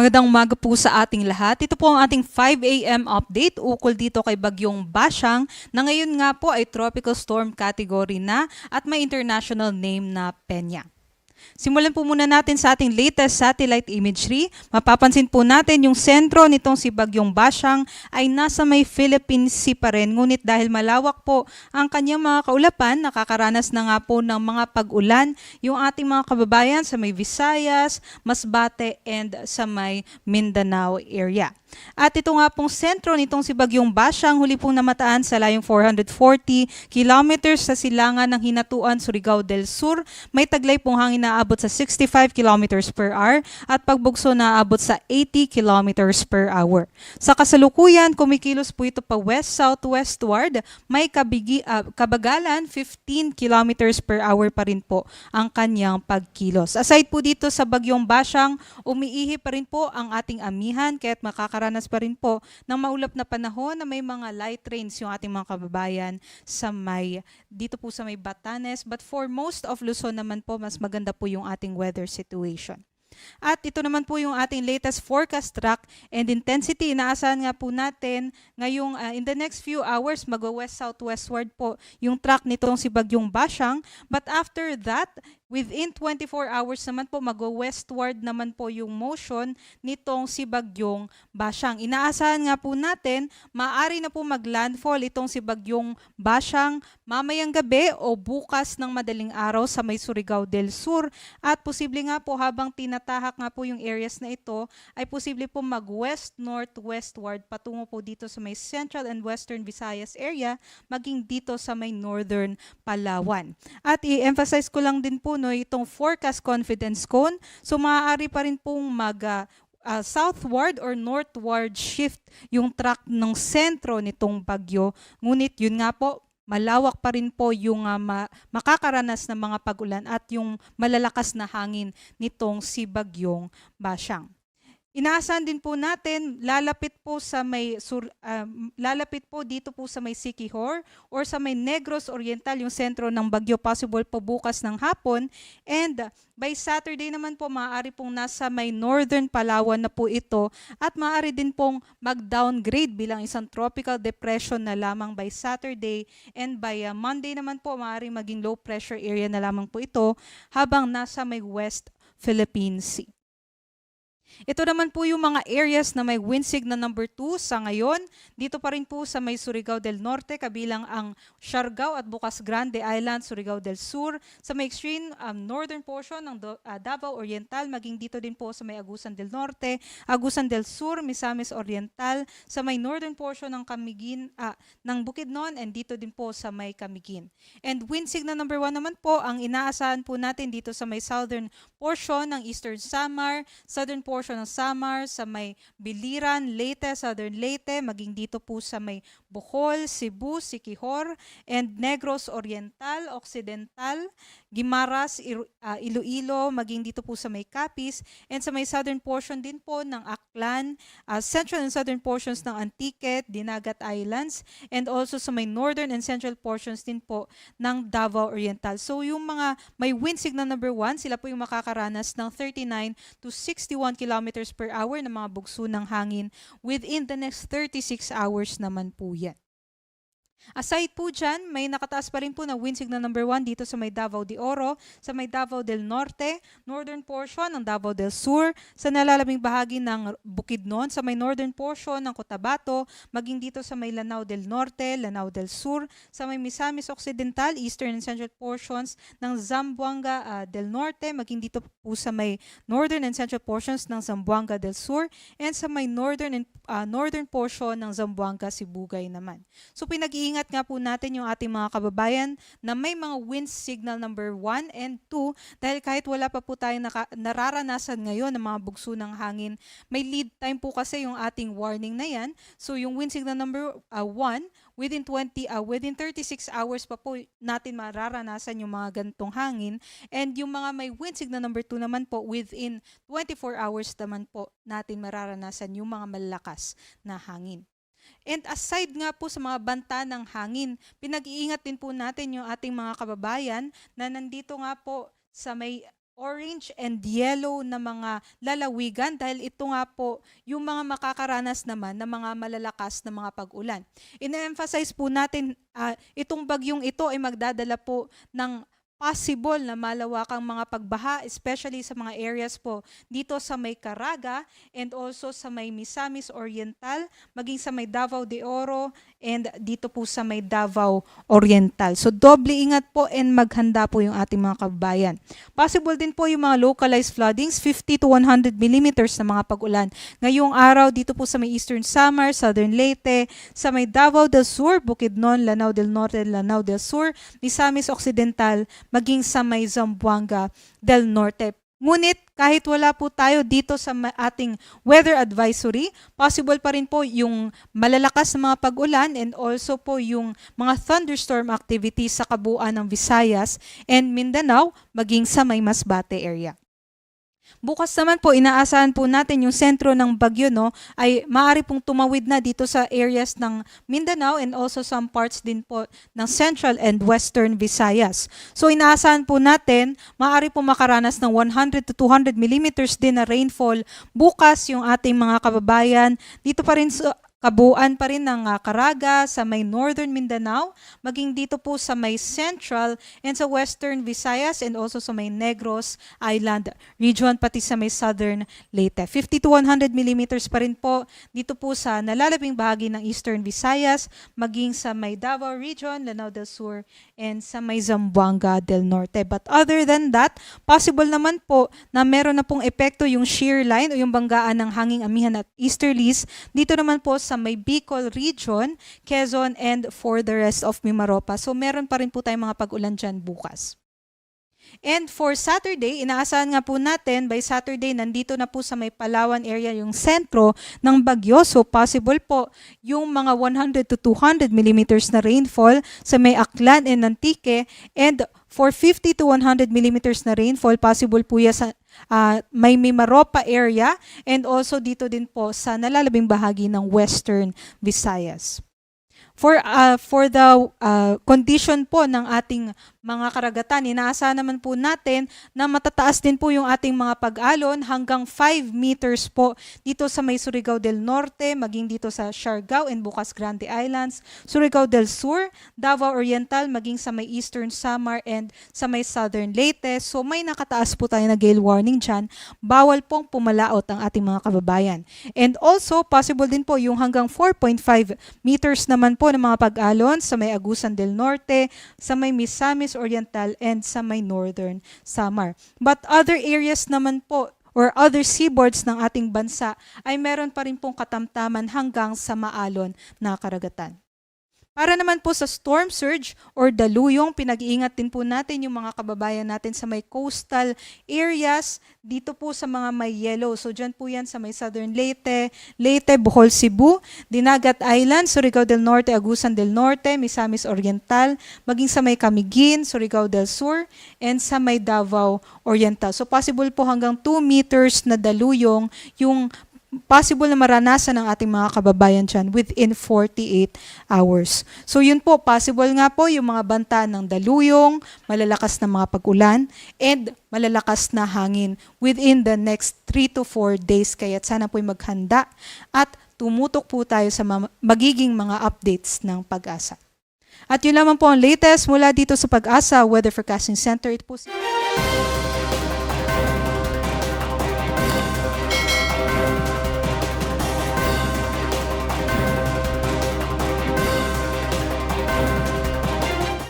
Magandang umaga po sa ating lahat. Ito po ang ating 5 a.m. update ukol dito kay Bagyong Bashang na ngayon nga po ay tropical storm category na at may international name na Peña. Simulan po muna natin sa ating latest satellite imagery. Mapapansin po natin yung sentro nitong si Bagyong Bashang ay nasa may Philippine Sea pa rin. Ngunit dahil malawak po ang kanyang mga kaulapan, nakakaranas na nga po ng mga pag-ulan yung ating mga kababayan sa may Visayas, Masbate, and sa may Mindanao area. At ito nga pong sentro nitong si Bagyong Bashang, huli pong namataan sa layong 440 kilometers sa silangan ng Hinatuan, Surigao del Sur. May taglay pong hangin na aabot sa 65 kilometers per hour at pagbugso na aabot sa 80 kilometers per hour. Sa kasalukuyan, kumikilos po ito pa west-southwestward. May kabagalan 15 kilometers per hour pa rin po ang kanyang pagkilos. Aside po dito sa Bagyong Bashang, umiihi pa rin po ang ating amihan kaya't makakaranas pa rin po ng maulap na panahon na may mga light rains yung ating mga kababayan dito po sa may Batanes. But for most of Luzon naman po, mas maganda po yung ating weather situation. At ito naman po yung ating latest forecast track and intensity. Inaasahan nga po natin ngayong in the next few hours mag-west-southwestward po yung track nitong si Bagyong Bashang. But after that, within 24 hours naman po mag-westward naman po yung motion nitong si Bagyong Bashang. Inaasahan nga po natin maaari na po maglandfall itong si Bagyong Bashang mamayang gabi o bukas ng madaling araw sa may Surigao del Sur at posible nga po habang tinatahak nga po yung areas na ito ay posible po mag-west-northwestward patungo po dito sa may Central and Western Visayas area maging dito sa may Northern Palawan. At i-emphasize ko lang din po itong forecast confidence cone. So maaari pa rin pong southward or northward shift yung track ng sentro nitong bagyo. Ngunit yun nga po, malawak pa rin po yung makakaranas ng mga pag-ulan at yung malalakas na hangin nitong si Bagyong Bashang. Inaasahan din po natin lalapit po dito po sa may Siquijor or sa may Negros Oriental yung sentro ng bagyo, possible po bukas ng hapon, and by Saturday naman po maaari pong nasa may Northern Palawan na po ito at maaari din pong mag-downgrade bilang isang tropical depression na lamang by Saturday, and by Monday naman po maaari maging low pressure area na lamang po ito habang nasa may West Philippine Sea. Ito naman po yung mga areas na may wind signal number 2 sa ngayon. Dito pa rin po sa may Surigao del Norte, kabilang ang Siargao at Bocas Grande Island, Surigao del Sur. Sa may extreme northern portion ng Davao Oriental, maging dito din po sa may Agusan del Norte, Agusan del Sur, Misamis Oriental. Sa may northern portion ng ng Bukidnon, and dito din po sa may Camiguin. And wind signal number 1 naman po, ang inaasahan po natin dito sa may southern portion ng Eastern Samar, southern portion ng Samar, sa may Biliran, Leyte, Southern Leyte, maging dito po sa may Bohol, Cebu, Siquijor, and Negros Oriental, Occidental, Guimaras, Iloilo, maging dito po sa may Capiz, and sa may southern portion din po ng Aklan, central and southern portions ng Antique, Dinagat Islands, and also sa may northern and central portions din po ng Davao Oriental. So yung mga may wind signal number 1, sila po yung makakaranas ng 39 to 61 kilometers per hour na mga bugso ng hangin within the next 36 hours naman po yan. Aside po dyan, may nakataas pa rin po na wind signal number 1 dito sa may Davao de Oro, sa may Davao del Norte, northern portion ng Davao del Sur, sa nalalabing bahagi ng Bukidnon, sa may northern portion ng Cotabato, maging dito sa may Lanao del Norte, Lanao del Sur, sa may Misamis Occidental, eastern and central portions ng Zamboanga del Norte, maging dito po sa may northern and central portions ng Zamboanga del Sur, and sa may northern portion ng Zamboanga Sibugay naman. So pinag-iingat nga po natin yung ating mga kababayan na may mga wind signal number 1 and 2 dahil kahit wala pa po tayong nararanasan ngayon ng mga bugso ng hangin, may lead time po kasi yung ating warning na yan. So yung wind signal number 1, within 36 hours pa po natin mararanasan yung mga ganitong hangin, and yung mga may wind signal number 2 naman po within 24 hours naman po natin mararanasan yung mga malalakas na hangin. And aside nga po sa mga banta ng hangin, pinag-iingat din po natin yung ating mga kababayan na nandito nga po sa may orange and yellow na mga lalawigan dahil ito nga po yung mga makakaranas naman ng mga malalakas na mga pag-ulan. Ina-emphasize po natin itong bagyong ito ay magdadala po ng possible na malawakang mga pagbaha, especially sa mga areas po dito sa may Caraga and also sa may Misamis Oriental, maging sa may Davao de Oro and dito po sa may Davao Oriental. So doble ingat po and maghanda po yung ating mga kababayan. Possible din po yung mga localized floodings, 50 to 100 millimeters na mga pag-ulan. Ngayong araw dito po sa may Eastern Samar, Southern Leyte, sa may Davao del Sur, Bukidnon, Lanao del Norte, Lanao del Sur, Misamis Occidental, maging sa may Zamboanga del Norte. Ngunit kahit wala po tayo dito sa ating weather advisory, possible pa rin po yung malalakas na mga pag-ulan and also po yung mga thunderstorm activities sa kabuuan ng Visayas and Mindanao maging sa may Masbate area. Bukas naman po, inaasahan po natin yung sentro ng bagyo ay maaari pong tumawid na dito sa areas ng Mindanao and also some parts din po ng Central and Western Visayas. So inaasahan po natin, maaari pong makaranas ng 100 to 200 millimeters din na rainfall bukas yung ating mga kababayan. Dito pa rin sa kabuuan pa rin ng Caraga, sa may Northern Mindanao, maging dito po sa may Central and sa Western Visayas and also sa may Negros Island region, pati sa may Southern Leyte. 50 to 100 millimeters pa rin po dito po sa nalalabing bahagi ng Eastern Visayas, maging sa may Davao region, Lanao del Sur, and sa may Zamboanga del Norte. But other than that, possible naman po na meron na pong epekto yung shear line o yung banggaan ng hanging amihan at easterlies dito naman po sa may Bicol region, Quezon, and for the rest of Mimaropa. So meron pa rin po tayong mga pag-ulan dyan bukas. And for Saturday, inaasahan nga po natin, by Saturday, nandito na po sa may Palawan area yung sentro ng bagyo. So possible po yung mga 100 to 200 millimeters na rainfall sa may Aklan and Antique. And for 50 to 100 millimeters na rainfall, possible po yan sa may Mimaropa area and also dito din po sa nalalabing bahagi ng Western Visayas. For the condition po ng ating mga karagatan, inaasahan naman po natin na matataas din po yung ating mga pag-alon hanggang 5 meters po dito sa may Surigao del Norte, maging dito sa Siargao and Bocas Grande Islands, Surigao del Sur, Davao Oriental, maging sa may Eastern Samar and sa may Southern Leyte. So may nakataas po tayo na gale warning dyan. Bawal pong pumalaot ang ating mga kababayan. And also, possible din po yung hanggang 4.5 meters naman po ng mga pag-alon sa may Agusan del Norte, sa may Misamis Oriental, and sa may Northern Samar. But other areas naman po or other seaboards ng ating bansa ay meron pa rin pong katamtaman hanggang sa maalon na karagatan. Para naman po sa storm surge or daluyong, pinag-iingat din po natin yung mga kababayan natin sa may coastal areas, dito po sa mga may yellow. So dyan po yan sa may Southern Leyte, Bohol, Cebu, Dinagat Island, Surigao del Norte, Agusan del Norte, Misamis Oriental, maging sa may Camiguin, Surigao del Sur, and sa may Davao Oriental. So possible po hanggang 2 meters na daluyong yung possible na maranasan ng ating mga kababayan dyan within 48 hours. So yun po, possible nga po yung mga banta ng daluyong, malalakas na mga pag-ulan, and malalakas na hangin within the next 3 to 4 days. Kaya sana po'y maghanda at tumutok po tayo sa magiging mga updates ng Pag-asa. At yun lamang po ang latest mula dito sa Pag-asa Weather Forecasting Center. Ito po